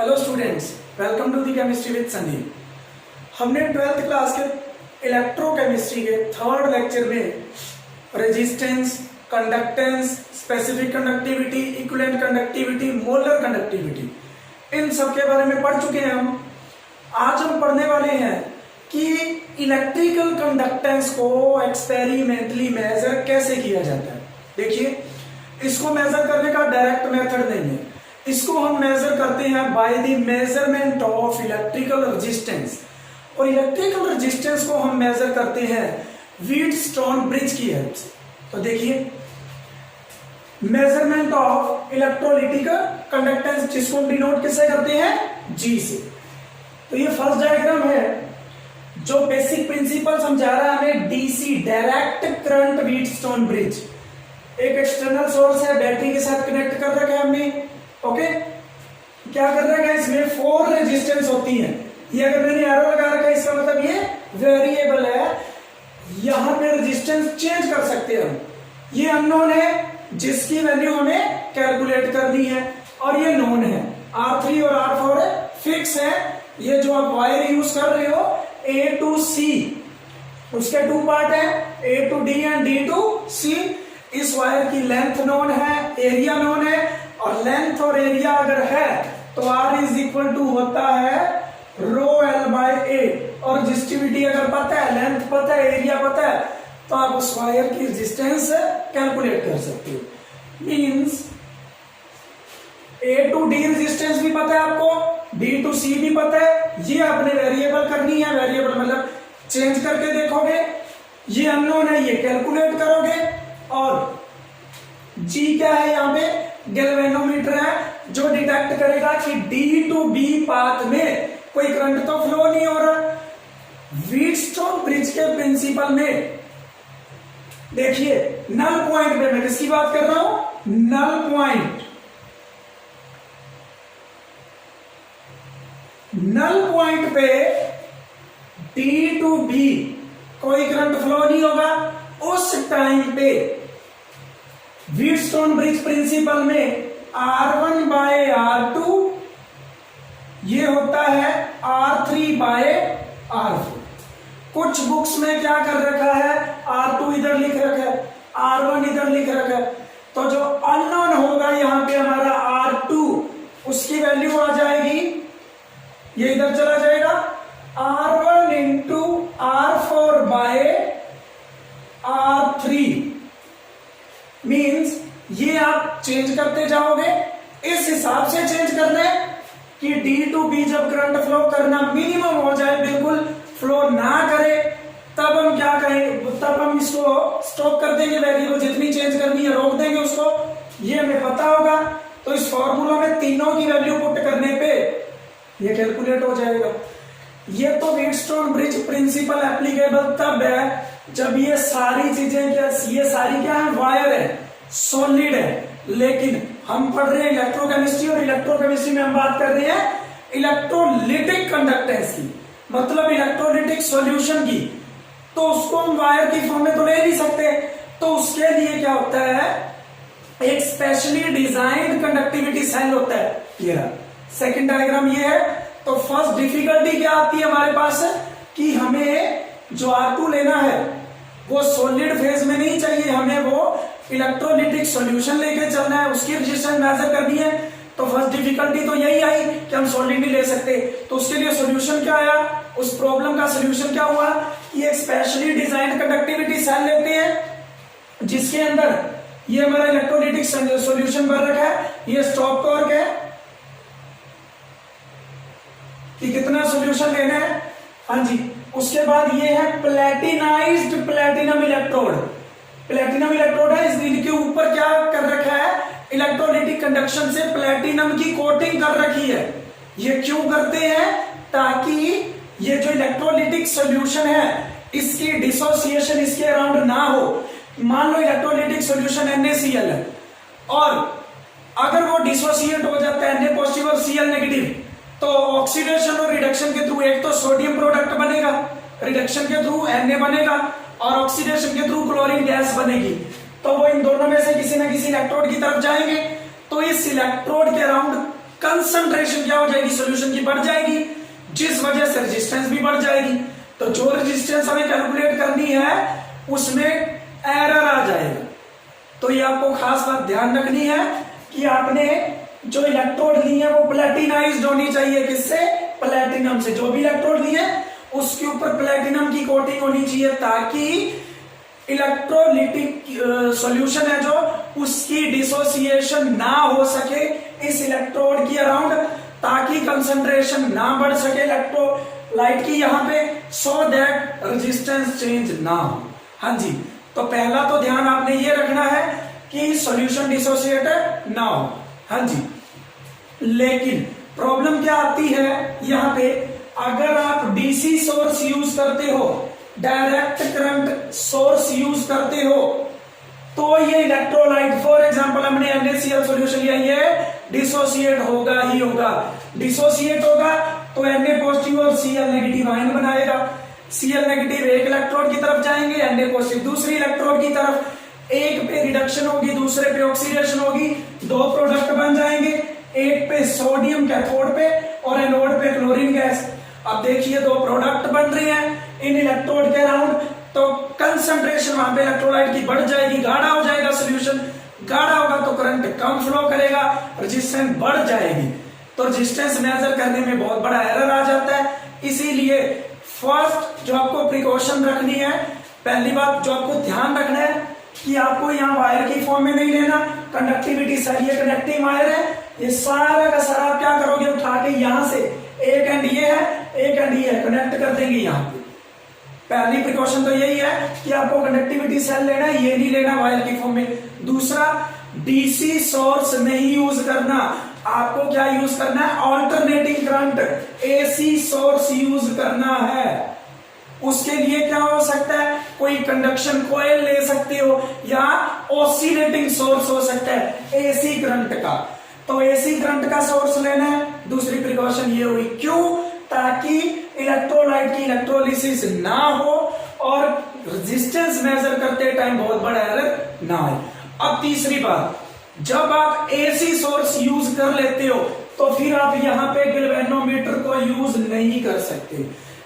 Hello students, welcome to the chemistry with Sandeep. हमने 12th class के electrochemistry के third lecture में resistance, conductance, specific conductivity, equivalent conductivity, molar conductivity, इन सब के बारे में पढ़ चुके हैं। आज हम पढ़ने वाले हैं कि इलेक्ट्रिकल कंडक्टेंस को एक्सपेरिमेंटली मेजर कैसे किया जाता है। देखिए, इसको मेजर करने का डायरेक्ट मेथड नहीं है, इसको हम मेजर करते हैं by the measurement of electrical resistance. और इलेक्ट्रिकल रेजिस्टेंस को हम मेजर करते हैं व्हीटस्टोन ब्रिज की हेल्प से। तो देखिए, मेजरमेंट ऑफ इलेक्ट्रोलिटिक कंडक्टेंस, जिसको हम डिनोट किससे करते हैं, जी से। तो ये फर्स्ट डायग्राम है जो बेसिक प्रिंसिपल समझा रहा है हमें DC, direct current Wheatstone bridge. एक एक्सटर्नल सोर्स है, बैटरी के साथ कनेक्ट कर रखा है हमने। ओके, क्या कर रखा है, इसमें 4 रेजिस्टेंस होती है। ये अगर मैंने एरो लगा रखा है, इसका मतलब ये वेरिएबल है, यहां पे रेजिस्टेंस चेंज कर सकते हैं हम। ये अननोन है जिसकी वैल्यू हमें कैलकुलेट करनी है, और ये नोन है। R3 और R4 फिक्स है। ये जो आप वायर यूज कर रहे हो A to C, उसके 2 पार्ट है, A to D and D to C। इस वायर की लेंथ नोन है, एरिया नोन है, और लेंथ और एरिया अगर है तो R इज इक्वल टू होता है रो L बाय A। और रेजिस्टिविटी अगर पता है, लेंथ पता है, एरिया पता है, तो आप उस वायर की रेजिस्टेंस कैलकुलेट कर सकते हो। Means A to D resistance भी पता है आपको, D to C भी पता है। ये आपने वेरिएबल करनी है, वेरिएबल मतलब चेंज करके देखोगे। ये अननोन है, ये कैलकुलेट करोगे। और G क्या है, यहाँ पे गैल्वेनोमीटर है जो डिटेक्ट करेगा कि D to B पाथ में कोई करंट तो फ्लो नहीं हो रहा। व्हीटस्टोन ब्रिज के प्रिंसिपल में देखिए, नल पॉइंट पे, मैं किसकी बात कर रहा हूं, नल पॉइंट। नल पॉइंट पे D to B कोई करंट फ्लो नहीं होगा। उस टाइम पे व्हीटस्टोन ब्रिज प्रिंसिपल में R1 बाय R2 ये होता है R3 बाय R4। कुछ बुक्स में क्या कर रखा है, R2 इधर लिख रखा है, R1 इधर लिख रखा है। तो जो अननोन होगा यहां पे हमारा R2, उसकी वैल्यू आ जाएगी, ये इधर चला जाएगा, R1 into R4 bye R3। Means ये आप चेंज करते जाओगे, इस हिसाब से चेंज करना है कि D to B जब करंट फ्लो करना मिनिमम हो जाए, बिल्कुल फ्लो ना करे, तब हम क्या करें, तब हम इसको स्टॉप कर देंगे, वेरिएबल जितनी चेंज करनी है रोक देंगे उसको। ये हमें पता होगा, तो इस फॉर्मूला में तीनों की वैल्यू पुट करने पे ये कैलकुलेट हो जाएगा। ये तो व्हीटस्टोन ब्रिज प्रिंसिपल एप्लीकेबल तब है जब ये सारी चीजें क्या, ये सारी क्या है, वायर है, सॉलिड है। लेकिन हम पढ़ रहे हैं इलेक्ट्रोकेमिस्ट्री, और इलेक्ट्रोकेमिस्ट्री में हम बात कर रहे हैं इलेक्ट्रोलिटिक कंडक्टेंस की, मतलब इलेक्ट्रोलिटिक सॉल्यूशन की। तो उसको हम वायर की फॉर्म में तो ले नहीं सकते, तो उसके लिए क्या होता है, एक स्पेशली डिजाइंड कंडक्टिविटी सेल होता है। ये रहा सेकेंड डायग्राम, ये है। तो फर्स्ट डिफिकल्टी क्या आती है हमारे पास, कि हमें जो R2 लेना है वो सॉलिड फेज में नहीं चाहिए, हमें वो इलेक्ट्रोलिटिक सॉल्यूशन लेके चलना है, उसकी रेजिस्टेंस मेजर करनी है। तो फर्स्ट डिफिकल्टी तो यही आई कि हम सॉलिड नहीं ले सकते। तो उसके लिए सॉल्यूशन क्या आया, उस प्रॉब्लम का सॉल्यूशन क्या हुआ कि एक स्पेशली डिजाइन कंडक्टिविटी सेल लेते हैं, जिसके अंदर ये हमारा इलेक्ट्रोलिटिक सॉल्यूशन भर रखा है। ये स्टॉप टॉर्क है कि कितना सॉल्यूशन लेना है, हाँ जी। उसके बाद ये है प्लेटिनाइज्ड प्लेटिनम इलेक्ट्रोड। प्लेटिनम इलेक्ट्रोड है, इनके ऊपर क्या कर रखा है, इलेक्ट्रोलिटिक कंडक्शन से प्लेटिनम की कोटिंग कर रखी है। ये क्यों करते हैं, ताकि ये जो इलेक्ट्रोलिटिक सॉल्यूशन है इसकी डिसोसिएशन इसके अराउंड ना हो। मान लो इलेक्ट्रोलिटिक सॉल्यूशन NaCl है, और अगर वो डिसोसिएट हो जाता है Na पॉजिटिव और Cl नेगेटिव, तो ऑक्सीडेशन और रिडक्शन के थ्रू एक तो सोडियम प्रोडक्ट बनेगा, रिडक्शन के थ्रू Na बनेगा, और ऑक्सीडेशन के थ्रू क्लोरीन गैस बनेगी। तो वो इन दोनों में से किसी न किसी इलेक्ट्रोड की तरफ जाएंगे। तो इस इलेक्ट्रोड के अराउंड कंसंट्रेशन क्या हो जाएगी, सॉल्यूशन की बढ़ जाएगी, जिस वजह से रेजिस्टेंस भी बढ़ जाएगी। तो जो रेजिस्टेंस हमें कैलकुलेट करनी है उसमें एरर आ जाएगा। तो ये आपको खास बात ध्यान रखनी है कि आपने जो इलेक्ट्रोड ली है वो प्लेटिनाइज्ड होनी चाहिए। किससे? प्लेटिनम से। जो भी इलेक्ट्रोड ली है उसके ऊपर प्लेटिनम की कोटिंग होनी चाहिए, ताकि इलेक्ट्रोलिटिक सॉल्यूशन है जो उसकी डिसोसिएशन ना हो सके इस इलेक्ट्रोड की अराउंड, ताकि कंसंट्रेशन ना बढ़ सके इलेक्ट्रोलाइट की यहाँ पे, सो दैट रेजिस्टेंस चेंज ना हो। हाँ जी, तो पहला तो ध्यान आपने ये रखना है कि सॉल्यूशन डिसोसिएटेड ना हो। हाँ जी, लेकिन प्रॉब्लम क्या आती है यहाँ पे, अगर आप डीसी सोर्स यूज करते हो, डायरेक्ट करंट सोर्स यूज करते हो, तो ये इलेक्ट्रोलाइट फॉर एग्जांपल हमने NaCl सॉल्यूशन लिया, ये डिसोसिएट होगा ही होगा। डिसोसिएट होगा तो Na पॉजिटिव और Cl नेगेटिव आयन बनाएगा। Cl नेगेटिव एक इलेक्ट्रोड की तरफ जाएंगे, Na पॉजिटिव दूसरी इलेक्ट्रोड की तरफ। एक पे रिडक्शन होगी, दूसरे पे ऑक्सीडेशन होगी, दो प्रोडक्ट बन जाएंगे। एक पे सोडियम कैथोड पे और एनोड पे क्लोरीन गैस। अब देखिए दो प्रोडक्ट बन रहे हैं इन इलेक्ट्रोड के अराउंड, तो कंसंट्रेशन वहां पे इलेक्ट्रोलाइट की बढ़ जाएगी, गाढ़ा हो जाएगा सॉल्यूशन। गाढ़ा होगा तो करंट कम फ्लो करेगा, रेजिस्टेंस बढ़ जाएगी, तो रेजिस्टेंस मेजर करने में बहुत बड़ा एरर आ जाता है। इसीलिए फर्स्ट जो आपको प्रिकॉशन रखनी है, पहली बात जो आपको ध्यान रखना है कि आपको यहाँ वायर की फॉर्म में नहीं लेना। कंडक्टिविटी सर ये कंडक्टिंग वायर है, ये सारा का सारा आप क्या करोगे, उठा के यहां से एक एंड ये है, एक एंड ये है, कनेक्ट कर देंगे यहाँ पे। पहली प्रिकॉशन तो यही है कि आपको कंडक्टिविटी सेल लेना है, ये नहीं लेना वायर की फॉर्म में। दूसरा, डीसी सोर्स नहीं यूज करना, आपको क्या यूज करना है, alternating current AC source use करना है। उसके लिए क्या हो सकता है, कोई कंडक्शन कॉइल ले सकते हो या ऑसिलेटिंग सोर्स हो सकता है एसी करंट का। तो एसी करंट का सोर्स लेना है। दूसरी प्रिकॉशन ये हुई, क्यों, ताकि इलेक्ट्रोलाइट की इलेक्ट्रोलिसिस ना हो और रेजिस्टेंस मेजर करते टाइम बहुत बड़ा एरर ना आए। अब तीसरी बात, जब आप एसी सोर्स यूज कर लेते हो तो फिर आप यहाँ पे गैल्वेनोमीटर को यूज नहीं कर सकते,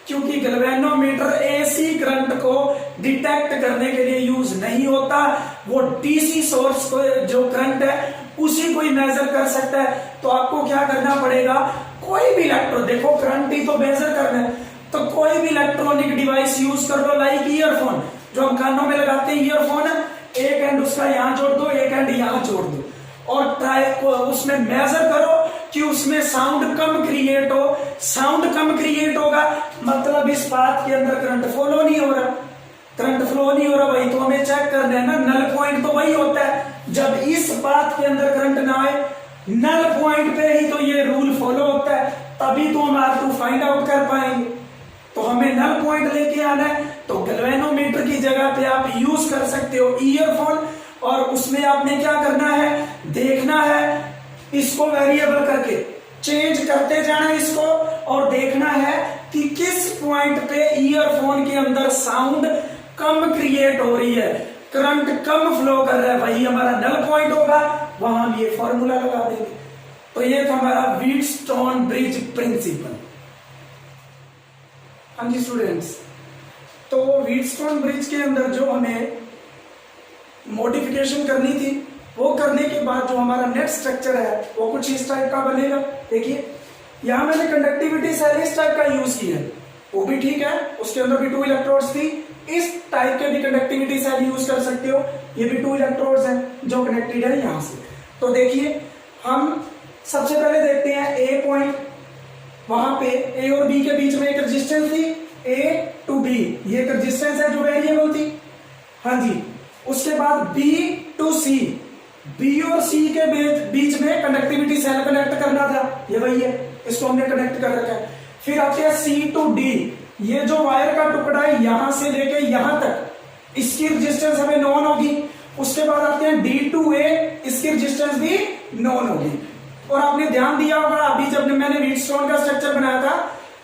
क्योंकि गैल्वेनोमीटर एसी करंट को डिटेक्ट करने के लिए यूज नहीं होता। वो डीसी सोर्स को जो करंट है उसी को ही मेजर कर सकता है। तो आपको क्या करना पड़ेगा, कोई भी इलेक्ट्रॉन, देखो करंट ही तो मेजर करना है, तो कोई भी इलेक्ट्रॉनिक डिवाइस यूज कर लो, लाइक ईयरफोन जो हम कानों में लगाते हैं, ईयरफोन है, एक एंड उसका यहां जोड़ दो, एक एंड यहां जोड़ दो, और ट्राई उसमें मेजर करो कि उसमें साउंड कम क्रिएट हो। साउंड कम क्रिएट होगा मतलब इस पाथ के अंदर करंट फ्लो नहीं हो रहा, करंट फ्लो नहीं हो रहा, वही तो हमें चेक करना है ना। नल पॉइंट तो वही होता है, जब इस पाथ के अंदर करंट ना आए, नल पॉइंट पे ही तो ये रूल फॉलो होता है, तभी तो हम R2 फाइंड आउट कर पाएंगे। तो हमें नल पॉइंट लेके आना है, तो गैल्वेनोमीटर की जगह पे आप यूज कर सकते हो ईयरफोन, और उसमें आपने क्या करना है, देखना है, इसको वेरिएबल करके चेंज करते जाना है इसको, और देखना है कि किस पॉइंट पे ईयरफोन के अंदर साउंड कम क्रिएट हो रही है, करंट कम फ्लो कर रहा है, वही हमारा नल पॉइंट होगा, वहां हम ये फॉर्मूला लगा देंगे। तो ये था हमारा व्हीटस्टोन ब्रिज प्रिंसिपल। हाँ जी स्टूडेंट्स, तो व्हीटस्टोन ब्रिज के अंदर जो हमें मॉडिफिकेशन करनी थी, वो करने के बाद जो हमारा नेक्स्ट स्ट्रक्चर है वो कुछ इस टाइप का बनेगा। देखिए यहां मैंने कंडक्टिविटी सेल इस टाइप का यूज किया, वो भी ठीक है, उसके अंदर भी 2 इलेक्ट्रोड्स थी। इस टाइप के भी कंडक्टिविटी सेल यूज कर सकते हो, ये भी 2 इलेक्ट्रोड्स हैं जो कनेक्टेड है यहां से। तो देखिए हम सबसे पहले देखते हैं ए पॉइंट, वहां पे ए और बी के बीच में एक रेजिस्टेंस थी, ए टू बी, ये एक रेजिस्टेंस है जो वेरिएबल थी। हाँ जी, उसके बाद बी टू सी, बी और सी के बीच में कंडक्टिविटी सेल कनेक्ट करना था, ये वही है, इसको हमने कनेक्ट कर रखा है। फिर आते हैं सी टू डी, ये जो वायर का टुकड़ा है यहां से लेके यहां तक, इसकी रेजिस्टेंस हमें नॉन होगी। उसके बाद आते हैं डी टू ए, इसकी रेजिस्टेंस भी नॉन होगी। और आपने ध्यान दिया होगा अभी जब मैंने व्हीटस्टोन का स्ट्रक्चर बनाया था,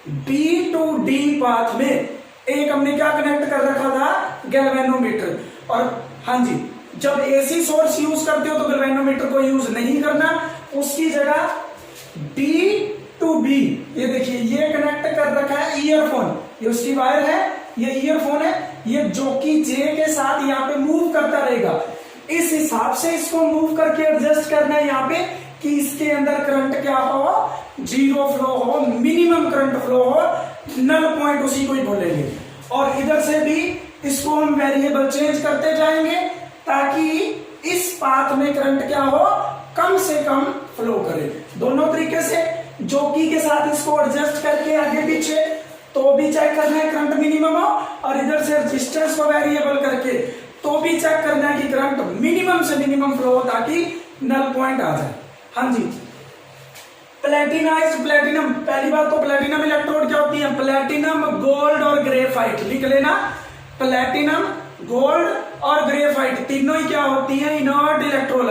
बी टू डी पाथ में एक हमने क्या कनेक्ट कर रखा था, गैल्वेनोमीटर। और हाँ जी, जब एसी सोर्स यूज करते हो तो गैल्वेनोमीटर को यूज नहीं करना, उसकी जगह डी टू बी, ये देखिए ये कनेक्ट कर रखा है ईयरफोन, ये उसकी वायर है, ये ईयरफोन है, ये जो कि जे के साथ यहाँ पे मूव करता रहेगा। इस हिसाब से इसको मूव करके एडजस्ट करना है यहाँ पे कि इसके अंदर करंट क्या हो, जीरो फ्लो हो, मिनिमम करंट फ्लो हो, नल पॉइंट उसी को ही बोलेंगे। और इधर से भी इसको हम वेरिएबल चेंज करते जाएंगे ताकि इस पाथ में करंट क्या हो, कम से कम फ्लो करे। दोनों तरीके से जोकी के साथ इसको एडजस्ट करके आगे पीछे तो भी चेक करना है करंट मिनिमम हो, और इधर से रेजिस्टेंस को वेरिएबल करके तो भी चेक करना है कि करंट मिनिमम से मिनिमम फ्लो हो ताकि नल पॉइंट आ जाए। हाँ जी, प्लेटिनाइज्ड प्लेटिनम, पहली बात तो प्लेटिनम इलेक्ट्रोड क्या होती है, प्लेटिनम, गोल्ड और ग्रेफाइट, लिख लेना। प्लेटिनम, गोल्ड और ग्रेफाइट तीनों ही क्या होती है, इनर्ट इलेक्ट्रोड।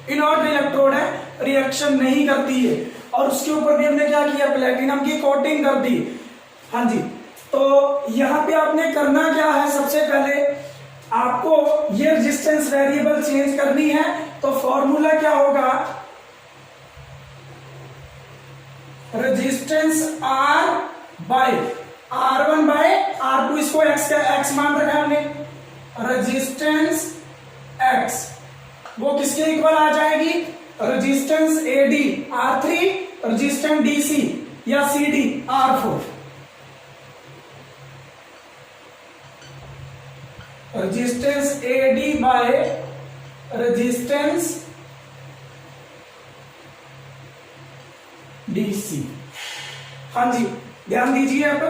इनर्ट इलेक्ट्रोड है, रिएक्शन नहीं करती है, और उसके ऊपर भी हमने क्या किया, प्लेटिनम की कोटिंग कर दी। हाँ जी, तो यहां पे आपने करना क्या है, सबसे पहले आपको ये रेजिस्टेंस वेरिएबल चेंज करनी है। तो फॉर्मूला क्या होगा, resistance R bye R1 bye R2, इसको x मान रखा है हमने, रेजिस्टेंस x वो किसके इक्वल आ जाएगी, resistance AD R3, resistance DC या CD R4। Resistance AD by resistance DC। हाँ जी, ध्यान दीजिए आप,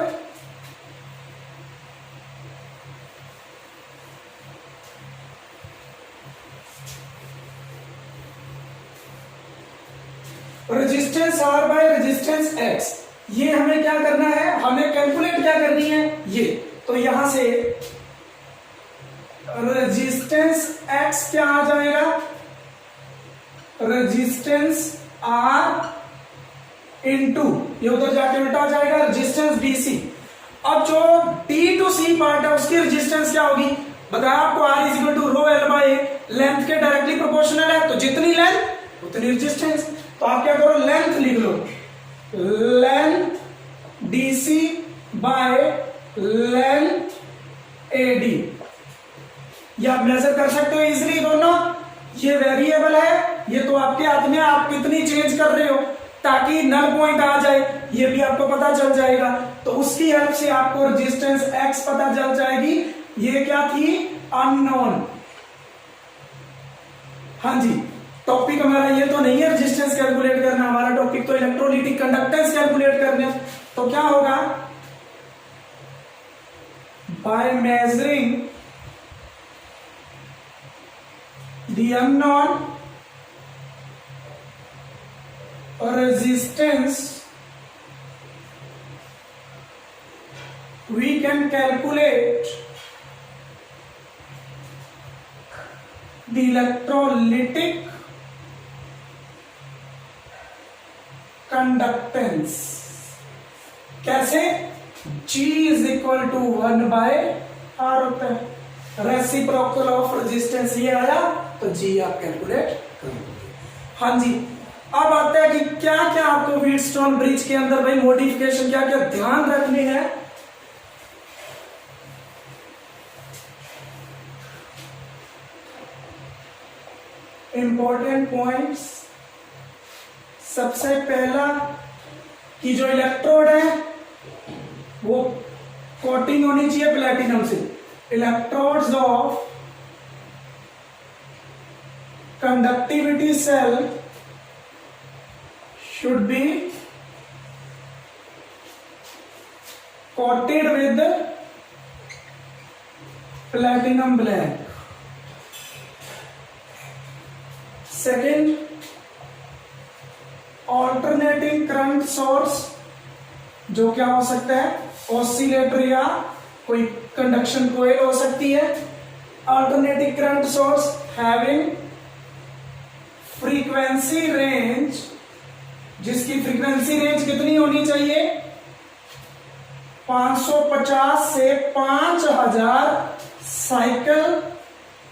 resistance R by resistance X, ये हमें क्या करना है, हमें कैलकुलेट क्या करनी है ये। तो यहां से रेजिस्टेंस X क्या आ जाएगा, रेजिस्टेंस R इंटू, ये उधर जाके उल्टा आ जाएगा, रेजिस्टेंस DC। अब जो D टू C पार्ट है उसकी रेजिस्टेंस क्या होगी, बताया आपको, R is equal to rho L by length के डायरेक्टली प्रोपोर्शनल है, तो जितनी लेंथ उतनी रेजिस्टेंस। तो आप क्या करो, लेंथ लिख लो, length DC by length AD, या आप मेजर कर सकते हो इजीली दोनों। ये वेरिएबल है, ये तो आपके हाथ में, आप कितनी चेंज कर रहे हो ताकि नल पॉइंट आ जाए, ये भी आपको पता चल जाएगा। तो उसकी हेल्प से आपको रेजिस्टेंस X पता चल जाएगी, ये क्या थी, अननोन। हाँ जी, टॉपिक हमारा ये तो नहीं है रेजिस्टेंस कैलकुलेट करना, हमारा टॉपिक तो इलेक्ट्रोलिटिक कंडक्टेंस कैलकुलेट करने। तो क्या होगा, by measuring the unknown resistance we can calculate the electrolytic conductance। कैसे, G is equal to 1 by R होता है, रेसिप्रोकल ऑफ रेजिस्टेंस ये आया, तो G आप कैलकुलेट करोगे। हाँ जी, अब आता है कि क्या क्या आपको व्हीटस्टोन ब्रिज के अंदर भाई मॉडिफिकेशन क्या क्या ध्यान रखनी है। इंपॉर्टेंट पॉइंट्स, सबसे पहला कि जो इलेक्ट्रोड है वो कोटिंग होनी चाहिए प्लैटिनम से। Electrodes of conductivity cell should be coated with platinum black। Second, alternating current source, जो क्या हो सकता है, ऑसिलेटर या कोई कंडक्शन कोयल हो सकती है। alternating current source having frequency range, जिसकी फ्रीक्वेंसी रेंज कितनी होनी चाहिए, 550 से 5000 साइकिल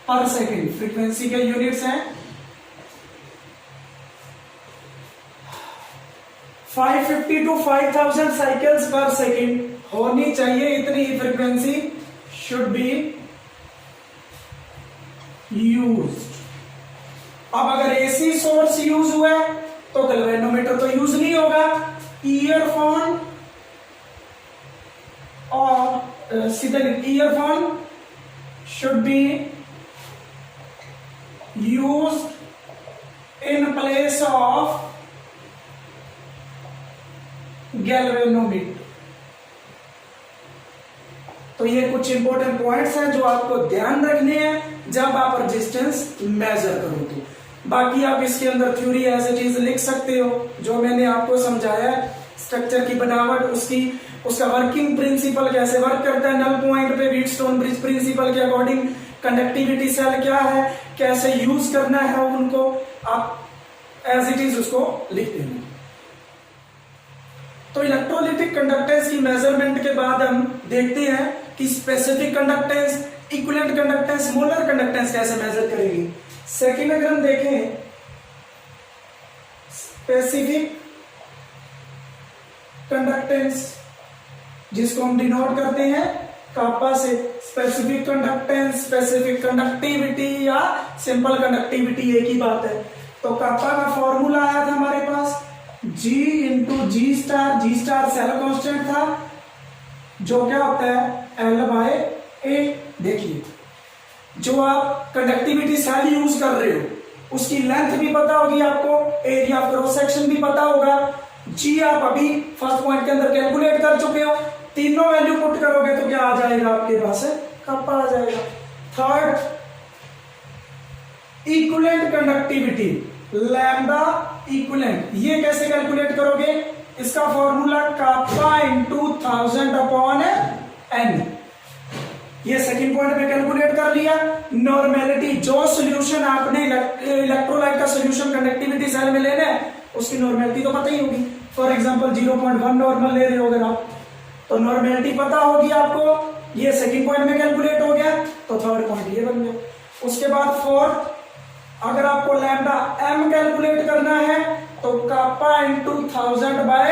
पर सेकंड। फ्रीक्वेंसी के यूनिट्स हैं 550 to 5000 साइकिल्स पर सेकेंड होनी चाहिए, इतनी फ्रीक्वेंसी शुड बी यूज्ड। अब अगर एसी सोर्स यूज हुआ है तो गैल्वेनोमीटर तो यूज नहीं होगा। ईयरफोन और सीधे earphone should be used in place of galvanometer. तो ये कुछ इंपॉर्टेंट पॉइंट्स हैं जो आपको ध्यान रखने हैं जब आप रेजिस्टेंस मेजर करो। तो बाकी आप इसके अंदर थ्योरी एज इट इज लिख सकते हो, जो मैंने आपको समझाया है स्ट्रक्चर की बनावट, उसका वर्किंग प्रिंसिपल कैसे वर्क करता है, नल पॉइंट पे व्हीटस्टोन ब्रिज प्रिंसिपल के अकॉर्डिंग कंडक्टिविटी सेल क्या है, कैसे यूज करना है उनको, आप एज इट इज उसको लिख देना। तो इलेक्ट्रोलिटिक कंडक्टेंस की मेजरमेंट के बाद हम देखते हैं कि specific conductance, equivalent conductance, molar conductance कैसे मेजर करेंगे। सेकेंड अगर हम देखें स्पेसिफिक कंडक्टेंस, जिसको हम डिनोट करते हैं कापा से, स्पेसिफिक कंडक्टेंस, स्पेसिफिक कंडक्टिविटी या सिंपल कंडक्टिविटी एक ही बात है। तो कापा का फॉर्मूला आया था हमारे पास G इंटू जी स्टार, जी स्टार सेल कांस्टेंट था जो क्या होता है L बाय ए। देखिए जो आप कंडक्टिविटी सेल यूज कर रहे हो उसकी लेंथ भी पता होगी आपको, एरिया ऑफ क्रॉस सेक्शन भी पता होगा। जी आप अभी फर्स्ट पॉइंट के अंदर कैलकुलेट कर चुके हो, तीनों वैल्यू पुट करोगे तो क्या आ जाएगा आपके पास है कप्पा आ जाएगा। Third equivalent conductivity lambda equivalent, ये कैसे कैलकुलेट करोगे, इसका फॉर्मूला कापा इंटू 1000 अपॉन एन। ये सेकंड पॉइंट पे कैलकुलेट कर लिया। नॉर्मेलिटी, जो सॉल्यूशन आपने इलेक्ट्रोलाइट का सॉल्यूशन कंडक्टिविटी सेल में लेना है उसकी नॉर्मेलिटी तो पता ही होगी। फॉर एग्जांपल 0.1 नॉर्मल ले रहे हो अगर आप, तो नॉर्मेलिटी पता होगी आपको। ये सेकंड पॉइंट में कैलकुलेट हो गया, तो थर्ड पॉइंट ये बन गया। उसके बाद फोर्थ, अगर आपको लैम्डा एम कैलकुलेट करना है तो kappa into 1000 by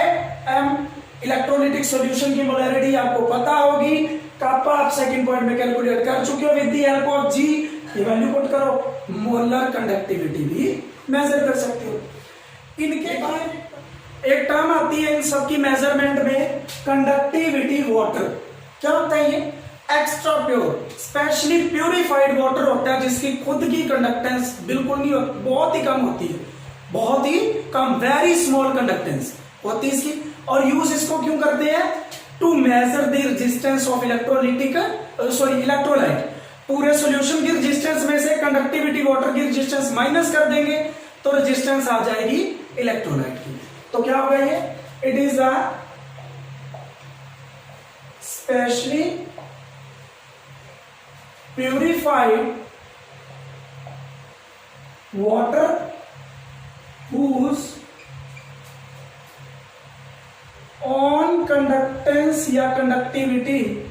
M. Electrolytic solution की मोलैरिटी आपको पता होगी, कापा आप सेकंड पॉइंट में कैलकुलेट कर चुके हो विद द हेल्प ऑफ जी। ये वैल्यू पुट करो, मोलर कंडक्टिविटी भी मेजर कर सकते हो। इनके बाद एक टर्म आती है इन सबकी मेजरमेंट में, कंडक्टिविटी वाटर। क्या होता है ये, extra pure specially purified water होता है जिसकी खुद की कंडक्टेंस बिल्कुल नहीं होती, बहुत ही कम होती है, बहुत ही कम, वेरी स्मॉल कंडक्टेंस होती है इसकी। और यूज इसको क्यों करते हैं, to measure the resistance of electrolyte. पूरे सॉल्यूशन की रेजिस्टेंस में से कंडक्टिविटी वाटर की रेजिस्टेंस माइनस कर देंगे तो रेजिस्टेंस आ जाएगी इलेक्ट्रोलाइट की। तो क्या होगा ये, it is a specially purified water whose on conductance या conductivity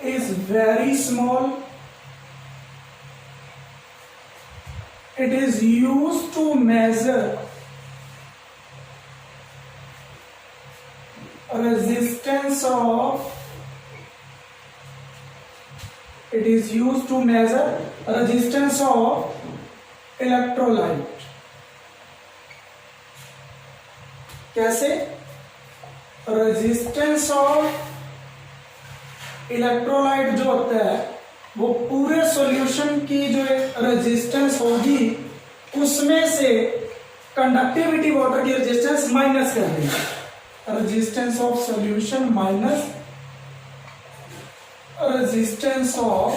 is very small. It is used to measure resistance of, it is used to measure resistance of electrolyte. कैसे, रेजिस्टेंस ऑफ इलेक्ट्रोलाइट जो होता है वो पूरे solution की जो resistance होगी उसमें से कंडक्टिविटी वाटर की रेजिस्टेंस माइनस कर देंगे। Resistance of solution minus resistance of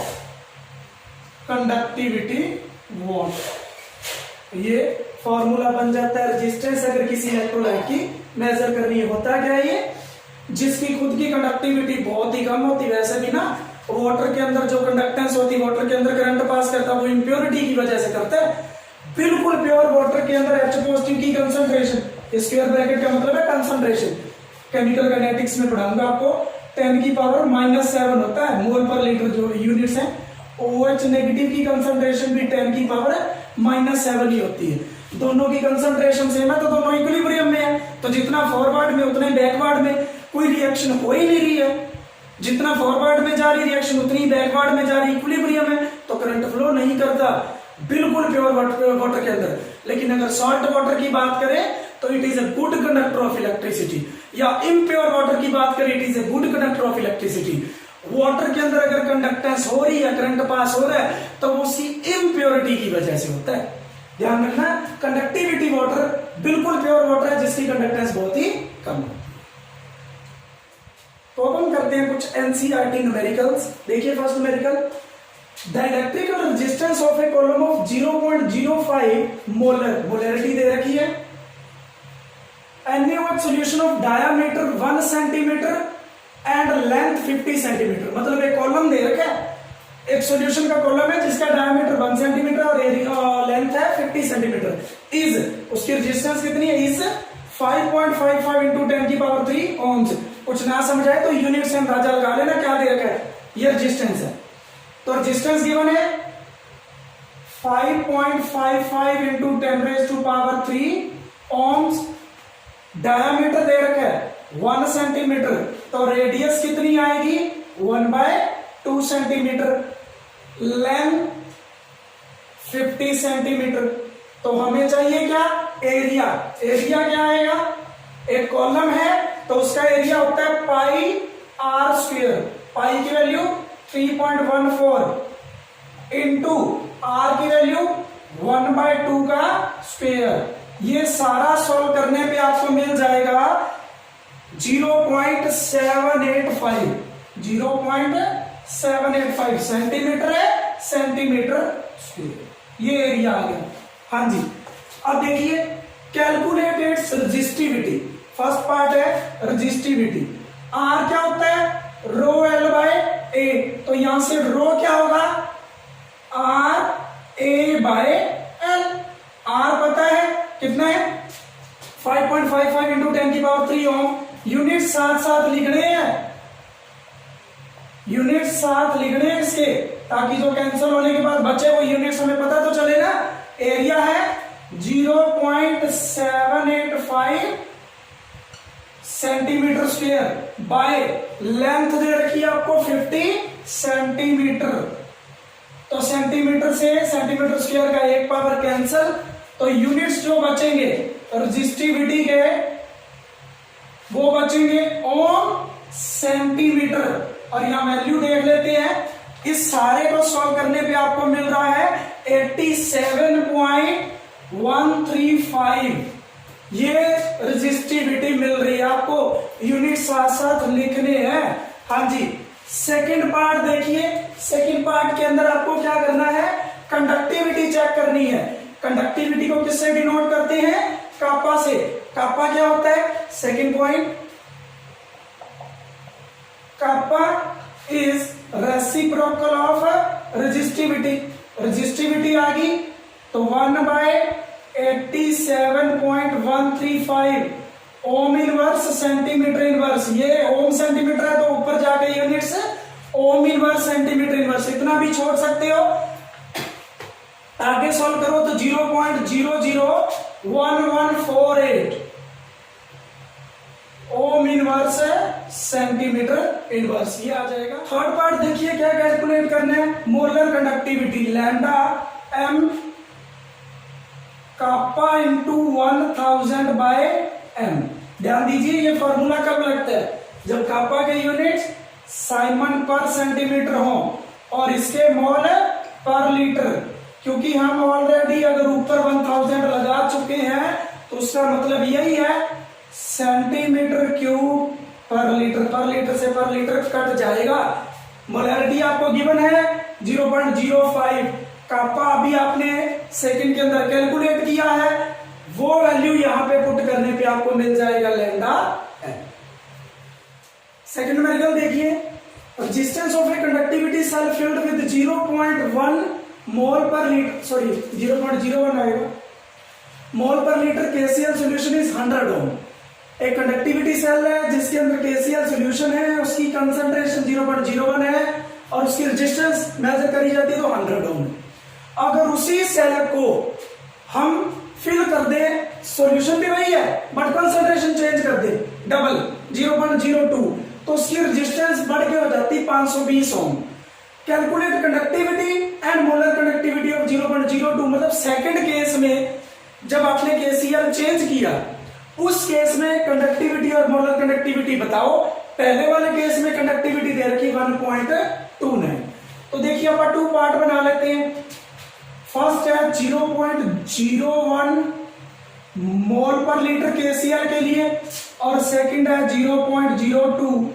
conductivity water, ये फॉर्मूला बन जाता है रेजिस्टेंस अगर किसी इलेक्ट्रोलाइट की मेजर करनी होता क्या है ये, जिसकी खुद की कंडक्टिविटी बहुत ही कम होती। वैसे भी ना वाटर के अंदर जो कंडक्टेंस होती है, वाटर के अंदर करंट पास करता है वो इम्प्योरिटी की वजह से करता है। बिल्कुल प्योर वाटर के अंदर H पॉजिटिव की कंसंट्रेशन, स्क्वायर ब्रैकेट का मतलब है कंसंट्रेशन, केमिकल काइनेटिक्स में पढ़ाऊंगा आपको, 10 की पावर -7 होता है मोल पर लीटर जो यूनिट्स है। OH नेगेटिव की कंसंट्रेशन भी 10 की पावर -7 ही होती है। दोनों की कंसंट्रेशन सेम है तो दोनों इक्विलिब्रियम में है, तो जितना फॉरवर्ड में उतना ही बैकवर्ड में कोई रिएक्शन हो ही नहीं रही है। जितना फॉरवर्ड में जा रही रिएक्शन उतनी बैकवर्ड में जा रही, इक्विलिब्रियम है तो करंट फ्लो नहीं करता बिल्कुल प्योर वाटर के अंदर। लेकिन अगर सॉल्ट वाटर की बात करें तो it is a good conductor of electricity, या इम्प्योर वाटर की बात करें it is a good conductor of electricity. Water के अंदर अगर कंडक्टेंस हो रही है, करंट पास हो रहा है तो वो उसी इम्प्योरिटी की वजह से होता है। ध्यान रखना, कंडक्टिविटी वाटर बिल्कुल प्योर वाटर है जिसकी कंडक्टेंस बहुत ही कम होती है। तो अब हम करते हैं कुछ एनसीईआरटी न्यूमेरिकल्स। देखिए first numerical, the electrical resistance of a column of 0.05 molar, molarity दे रखी है। NaOH solution of diameter 1 centimetre and length 50 centimetre, मतलब एक कॉलम दे रखा है, एक सॉल्यूशन का कॉलम है जिसका डायमीटर 1 सेंटीमीटर और लेंथ है 50 सेंटीमीटर, इज उसकी रेजिस्टेंस कितनी है, इज 5.55 इंटू 10 की पावर 3 ओम्स। कुछ ना समझाए तो यूनिट से अंदाजा लगा लेना क्या दे रखा है, ये रेजिस्टेंस है। तो रेजिस्टेंस गिवन है 5.55 into 10 raise to power 3 ohms, diameter दे रखा है 1 सेंटीमीटर, तो रेडियस कितनी आएगी 1/2 सेंटीमीटर, लेंथ 50 सेंटीमीटर। तो हमें चाहिए क्या, एरिया। एरिया क्या आएगा, एक कॉलम है तो उसका एरिया होता है पाई आर स्क्वायर, पाई की वैल्यू 3.14 इंटू आर की वैल्यू 1/2 का स्क्वायर। ये सारा सॉल्व करने पे आपको मिल जाएगा 0.785, 0.785 सेंटीमीटर है, सेंटीमीटर स्क्वायर, ये एरिया आ गया। हाँ जी, अब देखिए calculate its resistivity. First part है रेजिस्टिविटी। आर क्या होता है, रो एल बाय ए, तो यहां से रो क्या होगा, R A by L. R पता है कितना है 5.55 इंटू 10 की पावर 3 ओम। यूनिट साथ साथ लिखने हैं, यूनिट साथ लिखने हैं इसके, ताकि जो कैंसिल होने के बाद बचे वो यूनिट्स हमें पता तो चले ना। एरिया है 0.785 सेंटीमीटर स्क्वायर बाय लेंथ दे रखी है आपको 50 सेंटीमीटर। तो सेंटीमीटर से सेंटीमीटर स्क्वायर का एक पावर कैंसिल, तो यूनिट्स जो बचेंगे रेजिस्टिविटी के वो बचेंगे ओम सेंटीमीटर। और यहां वैल्यू देख लेते हैं, इस सारे को सॉल्व करने पे आपको मिल रहा है 87.135, ये रेजिस्टिविटी मिल रही है आपको। यूनिट साथ साथ लिखने हैं। हाँ जी, सेकंड पार्ट देखिए, सेकंड पार्ट के अंदर आपको क्या करना है, कंडक्टिविटी चेक करनी है। कंडक्टिविटी को किससे डिनोट करते हैं, कापा से। कापा क्या होता है, second point, kappa is reciprocal of resistivity. Resistivity आ गई तो 1/87.135 ओम इनवर्स सेंटीमीटर इनवर्स। ये ओम सेंटीमीटर है तो ऊपर जाके units ohm inverse centimetre inverse, इतना भी छोड़ सकते हो। आगे सॉल्व करो तो 0.001148 ओम इनवर्स सेंटीमीटर इनवर्स, ये आ जाएगा। थर्ड पार्ट देखिए क्या कैलकुलेट करना है, molar conductivity lambda M kappa into 1000 by M. ध्यान दीजिए ये फॉर्मूला कब लगता है, जब कापा के यूनिट्स साइमन पर सेंटीमीटर हो और इसके मोल पर लीटर। क्योंकि हम ऑलरेडी अगर ऊपर 1000 लगा चुके हैं तो उसका मतलब यही है सेंटीमीटर क्यूब पर लीटर से पर लीटर कट जाएगा। मोलैरिटी आपको गिवन है 0.05, कापा अभी आपने सेकंड के अंदर कैलकुलेट किया है, वो वैल्यू यहां पे पुट करने पे आपको मिल जाएगा लैम्डा एम। सेकंड न्यूमेरिकल देखिए, resistance of a conductivity cell filled with 0.1 mole per litre, sorry 0.01 आएगा mole per litre KCl solution is 100 ohm. एक कंडक्टिविटी सेल है जिसके अंदर केसीएल सॉल्यूशन है, उसकी कंसंट्रेशन 0.01 है और उसकी रेजिस्टेंस मेजर करी जाती है तो 100 ओम। अगर उसी सेल को हम फिल कर दे, सॉल्यूशन भी वही है बट कंसंट्रेशन चेंज कर दे, डबल 0.02, तो उसकी रेजिस्टेंस बढ़ के हो जाती 520 ohm. Calculate conductivity and molar conductivity of 0.02, मतलब सेकंड केस में जब आपने केसीएल चेंज किया उस केस में कंडक्टिविटी और मोलर कंडक्टिविटी बताओ। पहले वाले केस में कंडक्टिविटी दे रखी 1.29। तो देखिए अपन 2 पार्ट बना लेते हैं। फर्स्ट है 0.01 मोल पर लीटर केसीएल के लिए और सेकंड है 0.02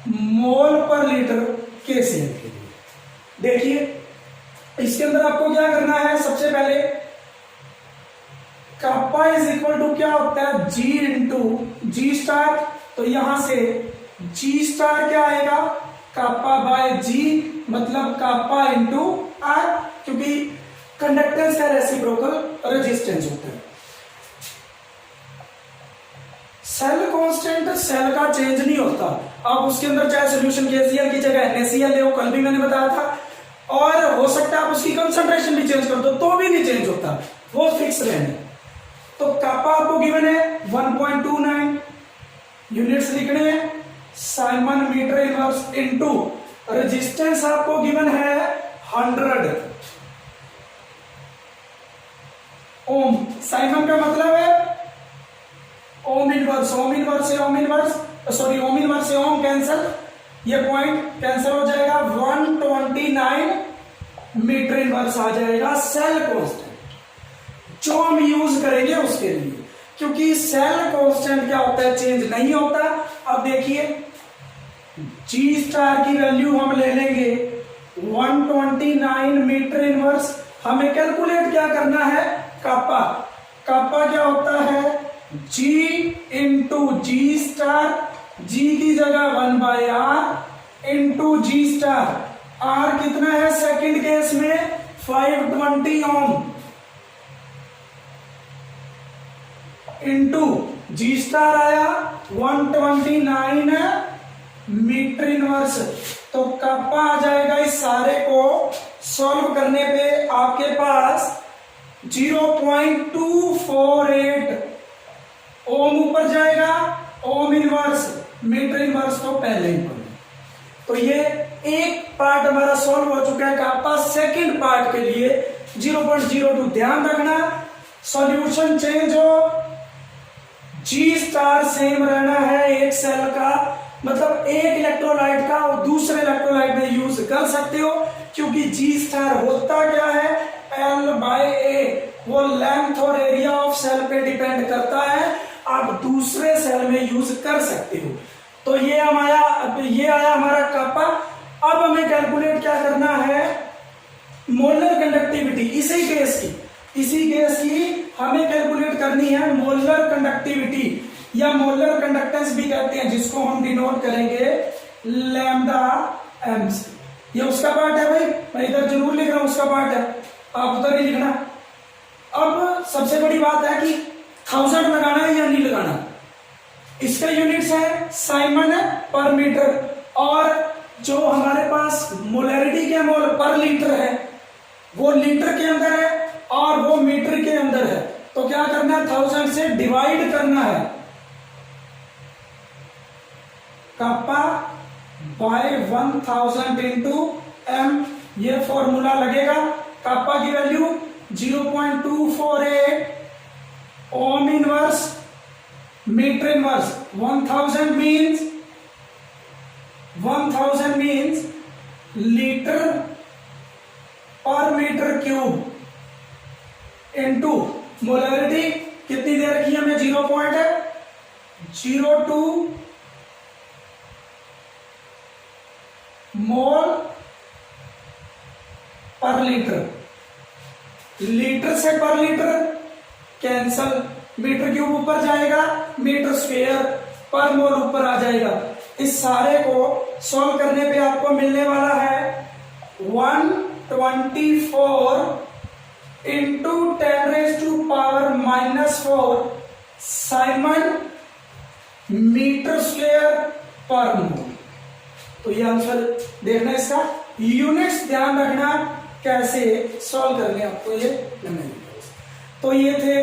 मोल पर लीटर केसीएल के लिए। देखिए इसके अंदर आपको क्या करना है, सबसे पहले कापा इज इक्वल टू क्या होता है, G इंटू जी स्टार। तो यहां से G स्टार क्या आएगा, कापा बाय G, मतलब कापा इंटू आर, क्योंकि कंडक्टेंस का रेसिप्रोकल रेजिस्टेंस होता है। सेल कांस्टेंट सेल का चेंज नहीं होता। अब उसके अंदर चाहे सोल्यूशन केसीएल की जगह NaCl ले, वो कल भी मैंने बताया था, और हो सकता है आप उसकी कंसंट्रेशन भी चेंज कर दो तो भी नहीं चेंज होता, वो फिक्स रहने। तो कापा आपको गिवन है 1.29, यूनिट्स लिखने हैं siemens metre inverse into resistance आपको गिवन है 100 ओम। साइमन का मतलब है ओम इनवर्स, ओम इनवर्स से ohm inverse, sorry ohm inverse से ओम कैंसल, ये पॉइंट कैंसल हो जाएगा, 129 मीटर इनवर्स आ जाएगा सेल कांस्टेंट जो हम यूज करेंगे उसके लिए, क्योंकि सेल कांस्टेंट क्या होता है, चेंज नहीं होता। अब देखिए जी स्टार की वैल्यू हम ले लेंगे 129 मीटर इनवर्स। हमें कैलकुलेट क्या करना है, कापा। कापा क्या होता है, G इंटू जी स्टार, G की जगह 1/r इंटू जी स्टार। R कितना है सेकंड केस में 520 ओम इंटू जी स्टार आया 129 मीटर इनवर्स। तो कापा आ जाएगा, इस सारे को सॉल्व करने पे आपके पास 0.248 ओम ऊपर जाएगा, ओम इनवर्स मीटर इनवर्स तो पहले ही पढ़े। तो ये एक पार्ट हमारा सॉल्व हो चुका है कापा। सेकंड पार्ट के लिए 0.02 ध्यान रखना, सॉल्यूशन चेंज हो, जी स्टार सेम रहना है एक सेल का, मतलब एक इलेक्ट्रोलाइट का और दूसरे इलेक्ट्रोलाइट में यूज कर सकते हो, क्योंकि जी स्टार होता क्या है, L/A, वो लेंथ और एरिया ऑफ सेल पे डिपेंड करता है, आप दूसरे सेल में यूज कर सकते हो। तो ये आया हमारा कापा। अब हमें कैलकुलेट क्या करना है, मोलर कंडक्टिविटी। इसी केस की हमें कैलकुलेट करनी है मोलर कंडक्टिविटी या मोलर कंडक्टेंस भी कहते हैं, जिसको हम डिनोट करेंगे लैम्डा एम से। ये उसका पार्ट है भाई, मैं इधर जरूर लिख रहा हूं उसका पार्ट है, आप उधर ही लिखना। अब सबसे बड़ी बात है कि 1000 लगाना है या नहीं लगाना। इसका यूनिट्स है साइमन पर मीटर, और जो हमारे पास मोलैरिटी के मोल पर लीटर है वो लीटर के अंदर है और वो मीटर के अंदर है। तो क्या करना है, 1000 से डिवाइड करना है, कापा बाय 1000 इंटू एम, ये फॉर्मूला लगेगा। कापा की value 0.248 ohm inverse metre inverse, 1000 means litre per metre cube into molarity कितनी दे रखी है हमें, 0.02 मोल पर लीटर। लीटर से पर लीटर कैंसल, मीटर क्यूब ऊपर जाएगा, मीटर स्क्वायर पर मोल ऊपर आ जाएगा। इस सारे को सॉल्व करने पे आपको मिलने वाला है 124 इंटू 10⁻⁻⁴ साइमन मीटर स्क्वायर पर मोल। तो ये आंसर देखना, इसका यूनिट्स ध्यान रखना कैसे सॉल्व करने आपको ये तो ये थे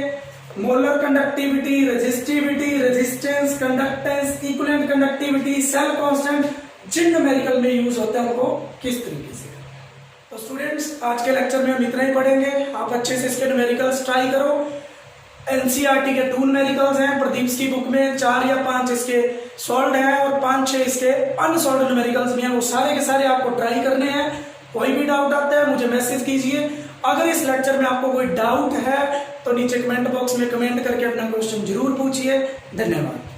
molar conductivity, resistivity, resistance, conductance, equivalent conductivity, cell constant, जिन न्यूमेरिकल में यूज होते हैं उनको किस तरीके से। तो स्टूडेंट्स आज के लेक्चर में हम इतना ही पढ़ेंगे। आप अच्छे से इसके न्यूमेरिकल्स ट्राई करो। एनसीईआरटी के 2 न्यूमेरिकल्स हैं प्रदीप की बुक में, 4 या 5 इसके सॉल्व हैं और 5-6 इसके अनसॉल्व न्यूमेरिकल्स भी हैं। वो सारे के सारे आपको ट्राई करने हैं। कोई भी डाउट आता है मुझे मैसेज कीजिए। अगर इस लेक्चर में आपको कोई डाउट है तो नीचे कमेंट बॉक्स में कमेंट करके अपना क्वेश्चन जरूर पूछिए। धन्यवाद।